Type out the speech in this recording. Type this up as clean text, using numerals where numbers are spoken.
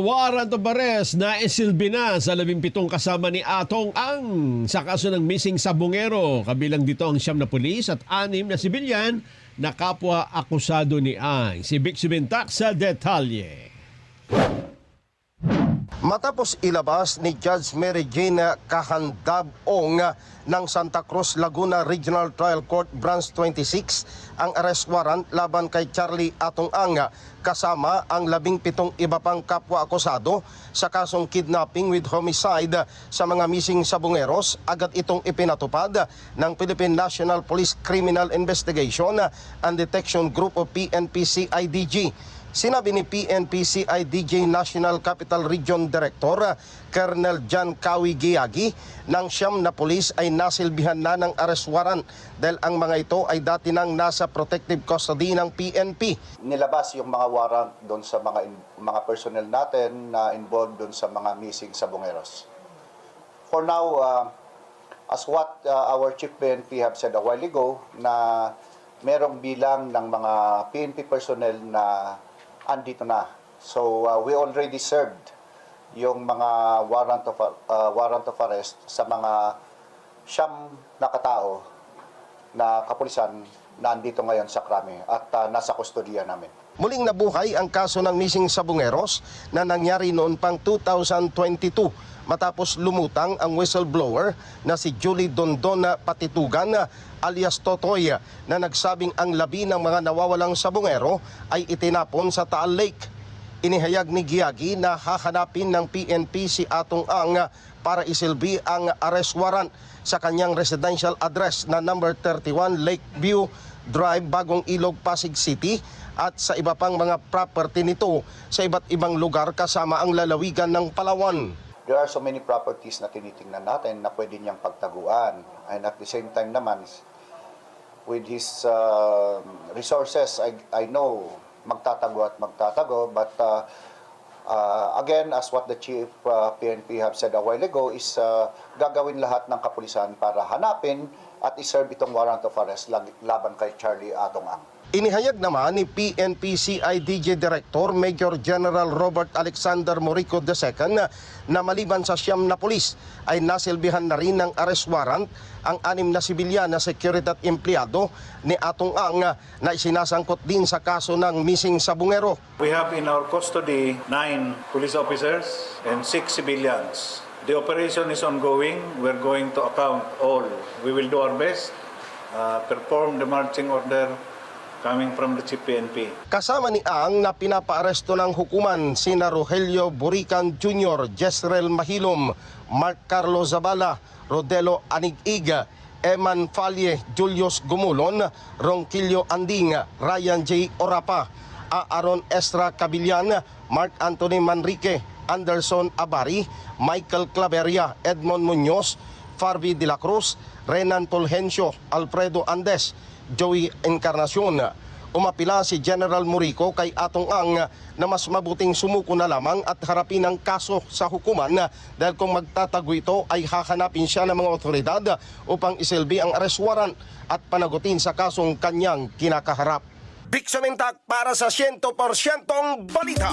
Warrant of arrest na isilbi na sa 17 kasama ni Atong Ang sa kaso ng missing sabungero. Kabilang dito ang 9 na pulis at 6 na sibilyan na kapwa akusado ni Ang. Si Vic Subintak sa detalye. Matapos ilabas ni Judge Mary Jane Kahandab-Ong ng Santa Cruz, Laguna Regional Trial Court Branch 26 ang arrest warrant laban kay Charlie Atong Ang kasama ang 17 iba pang kapwa akusado sa kasong kidnapping with homicide sa mga missing sabungeros. Agad itong ipinatupad ng Philippine National Police Criminal Investigation and Detection Group o PNP-CIDG. Sinabi ni PNP-CIDG National Capital Region Director Colonel John Kawi Giagi ng 9 na pulis ay nasilbihan na ng arrest warrant dahil ang mga ito ay dati nang nasa protective custody ng PNP. Nilabas yung mga warrant doon sa mga personnel natin na involved doon sa mga missing sabungeros. For now, as what our Chief PNP have said a while ago, na merong bilang ng mga PNP personnel na andito na. So we already served yung mga warrant of arrest sa mga 9 na katao na kapulisan na andito ngayon sa krami at nasa kustodiya namin. Muling nabuhay ang kaso ng missing sabungeros na nangyari noon pang 2022 matapos lumutang ang whistleblower na si Julie Dondona Patitugan alias Totoy na nagsabing ang labi ng mga nawawalang sabungero ay itinapon sa Taal Lake. Inihayag ni Giagi na hahanapin ng PNP si Atong Ang para isilbi ang arrest warrant sa kanyang residential address na number 31 Lakeview Drive, Bagong Ilog, Pasig City at sa iba pang mga property nito sa iba't ibang lugar kasama ang lalawigan ng Palawan. There are so many properties na tinitingnan natin na pwede niyang pagtaguan. And at the same time naman, with his resources, I know magtatago at magtatago. But again, as what the Chief PNP have said a while ago, is gagawin lahat ng kapulisan para hanapin at iserve itong warrant of arrest laban kay Charlie Atong Ang. Inihayag naman ni PNP-CIDG Director Major General Robert Alexander Morico II na maliban sa 9 na pulis ay nasilbihan na rin ng arrest warrant ang 6 na sibilyan na seguridad empleyado ni Atong Ang na isinasangkot din sa kaso ng missing sabungero. We have in our custody 9 police officers and 6 civilians. The operation is ongoing. We're going to account all. We will do our best, perform the marching order coming from the Chief PNP. Kasama ni Ang na pinapaaresto ng hukuman sina Rogelio Burican Jr., Jezreel Mahilom, Mark Carlo Zabala, Rodelo Anig-Ig, Eman Falle, Julius Gumulon, Ronquillo Anding, Ryan J. Orapa, Aaron Estra Cabillan, Mark Anthony Manrique, Anderson Abari, Michael Claveria, Edmond Muñoz, Farby de la Cruz, Renan Fulgencio, Alfredo Andes, Joey Encarnacion. Umapila si General Morico kay Atong Ang na mas mabuting sumuko na lamang at harapin ang kaso sa hukuman dahil kung magtatago ito ay hahanapin siya ng mga otoridad upang isilbi ang arrest warrant at panagutin sa kasong kanyang kinakaharap. Vic Subintak para sa 100% balita.